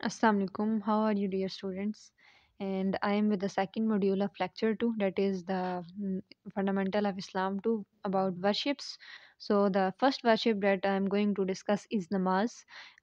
Assalamu alaikum. How are you, dear students? And I am with the second module of lecture 2, that is the fundamental of Islam 2 about worships. So the first worship that I am going to discuss is namaz.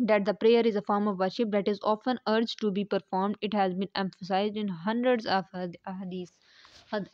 That the prayer is a form of worship that is often urged to be performed. It has been emphasized in hundreds of hadith.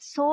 100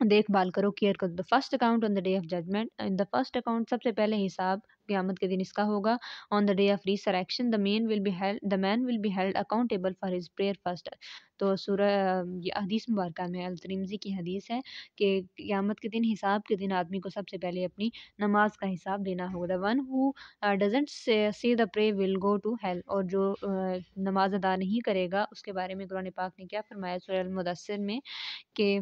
دیکھ بھال کرو، care کرو. The first account on the day of judgment. In the first account, سب سے پہلے حساب قیامت کے دن اس کا ہوگا. On the day of resurrection the man will be held accountable for his prayer first. تو سورہ یہ حدیث مبارکہ میں الترمذی کی حدیث ہے کہ قیامت کے دن، حساب کے دن، آدمی کو سب سے پہلے اپنی نماز کا حساب دینا ہوگا. The one who doesn't see دا پرے ول گو ٹو ہیل. اور جو نماز ادا نہیں کرے گا، اس کے بارے میں قرآن پاک نے کیا فرمایا سورہ المدثر میں کہ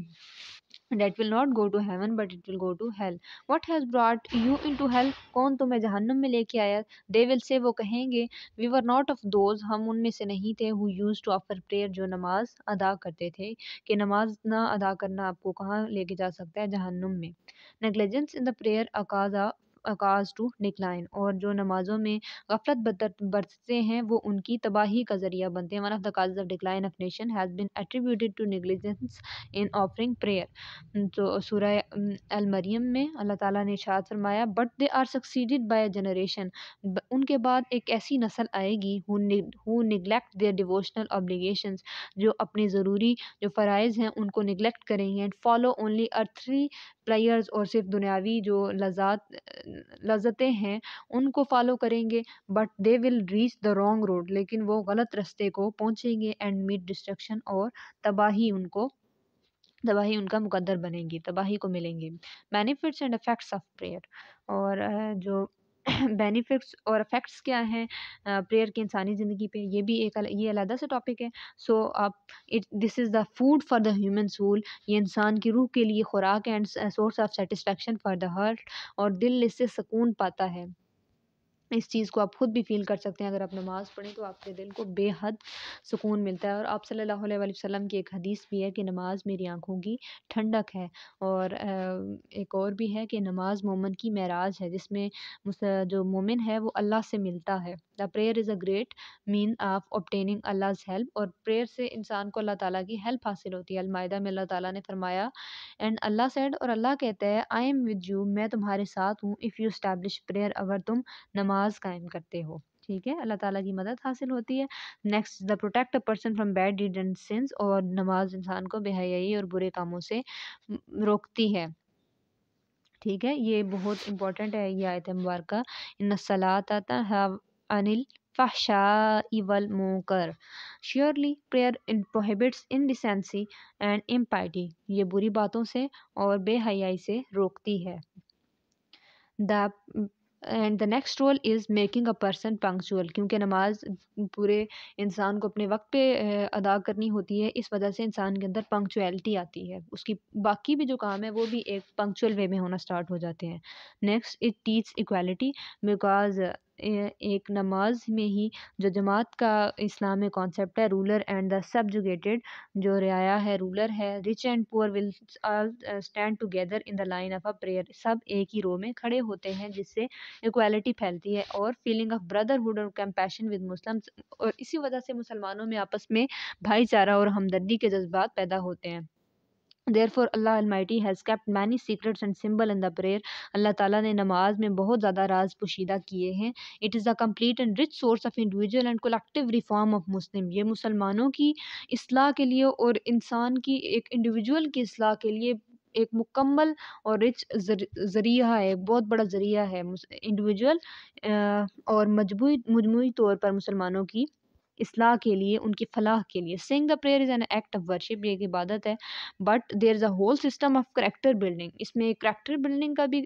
that will not go to heaven but it will go to hell. What has brought you into hell? کون تمہیں جہنم میں لے کے آیا؟ They will say، وہ کہیں گے we were not of those، ہم ان میں سے نہیں تھے who used to offer prayer، جو نماز ادا کرتے تھے. کہ نماز نہ ادا کرنا آپ کو کہاں لے کے جا سکتا ہے؟ جہنم میں. Negligence in the prayer cause to decline. اور جو نمازوں میں غفلت برتتے ہیں وہ ان کی تباہی کا ذریعہ بنتے ہیں. One of the causes of decline of nation has been attributed to negligence in offering prayer. تو سورہ المریم میں اللہ تعالیٰ نے ارشاد فرمایا but they are succeeded by a generation. ان کے بعد ایک ایسی نسل آئے گی who neglect their devotional obligations، جو اپنے ضروری جو فرائض ہیں ان کو نگلیکٹ کریں گے. and follow only earthly pleasures، اور صرف دنیاوی جو لذتیں ہیں ان کو فالو کریں گے. But they will reach the wrong road, لیکن وہ غلط رستے کو پہنچیں گے. اینڈ میٹ ڈسٹرکشن، اور تباہی ان کا مقدر بنے گی، تباہی کو ملیں گے. Benefits and effects of prayer. اور جو بینیفٹس اور افیکٹس کیا ہیں پریئر کے انسانی زندگی پہ، یہ بھی یہ علیحدہ سے ٹاپک ہے. So this is the food for the human soul. یہ انسان کی روح کے لیے خوراک ہے. And source of satisfaction for the heart, اور دل اس سے سکون پاتا ہے. اس چیز کو آپ خود بھی فیل کر سکتے ہیں. اگر آپ نماز پڑھیں تو آپ کے دل کو بے حد سکون ملتا ہے. اور آپ صلی اللہ علیہ وآلہ وسلم کی ایک حدیث بھی ہے کہ نماز میری آنکھوں کی ٹھنڈک ہے. اور ایک اور بھی ہے کہ نماز مومن کی معراج ہے، جس میں جو مومن ہے وہ اللہ سے ملتا ہے. دا prayer is a great man of obtaining Allah's help. اور پریئر سے انسان کو اللہ تعالیٰ کی ہیلپ حاصل ہوتی ہے. المائدہ میں اللہ تعالیٰ نے فرمایا اینڈ اللہ سیڈ، اور اللہ کہتا ہے آئی ایم ود یو، میں تمہارے ساتھ ہوں. اف یو اسٹیبلش پریئر، اگر تم نماز قائم کرتے ہو. ٹھیک ہے، اللہ تعالیٰ کی مدد حاصل ہوتی ہے. Next, the protect a person from bad deed and since. اور نماز انسان کو بے حیائی اور برے کاموں سے روکتی ہے. ٹھیک ہے، یہ بہت امپورٹنٹ ہے یہ آیت مبارکہ. ان الصلاۃ تنہی عن الفحشاء والمنکر. Surely prayer prohibits indecency and impiety. یہ بری باتوں سے اور بے حیائی سے روکتی ہے. And the next role is making a person punctual. کیونکہ نماز پورے انسان کو اپنے وقت پہ ادا کرنی ہوتی ہے، اس وجہ سے انسان کے اندر پنکچویلٹی آتی ہے. اس کی باقی بھی جو کام ہے وہ بھی ایک پنکچوئل وے میں ہونا اسٹارٹ ہو جاتے ہیں. Next, it teach equality because ایک نماز میں ہی جو جماعت کا اسلام میں کانسیپٹ ہے، رولر اینڈ دا سبجوگیٹڈ، جو رعایا ہے، رولر ہے، rich and poor will all stand together in the line of a prayer. سب ایک ہی رو میں کھڑے ہوتے ہیں، جس سے ایکویلٹی پھیلتی ہے. اور فیلنگ آف بردرہڈ اور کمپیشن ود مسلمس. اور اسی وجہ سے مسلمانوں میں آپس میں بھائی چارہ اور ہمدردی کے جذبات پیدا ہوتے ہیں. Therefore Allah Almighty has kept many secrets and symbol in the prayer. اللہ تعالیٰ نے نماز میں بہت زیادہ راز پوشیدہ کیے ہیں. It is a complete and rich source of individual and collective reform of Muslim. یہ مسلمانوں کی اصلاح کے لیے اور انسان کی ایک انڈیویجول کی اصلاح کے لیے ایک مکمل اور رچ ذریعہ ہے، ایک بہت بڑا ذریعہ ہے انڈیویجول اور مجموعی طور پر مسلمانوں کی اصلاح کے لیے، ان کی فلاح کے لیے. Seeing the prayer is an act of worship. یہ ایک عبادت ہے. But there is a whole system of character building. اس میں کریکٹر بلڈنگ کا بھی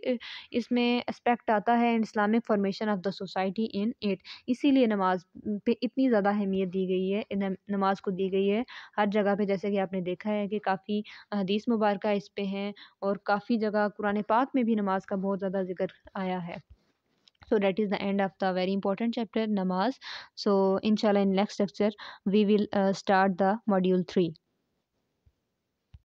اس میں اسپیکٹ آتا ہے. And Islamic formation of the society in it. اسی لیے نماز پہ اتنی زیادہ اہمیت دی گئی ہے، نماز کو دی گئی ہے ہر جگہ پہ. جیسے کہ آپ نے دیکھا ہے کہ کافی حدیث مبارکہ اس پہ ہیں، اور کافی جگہ قرآن پاک میں بھی نماز کا بہت زیادہ ذکر آیا ہے. So that is the end of the very important chapter, namaz. So inshallah in next lecture we will start the module 3.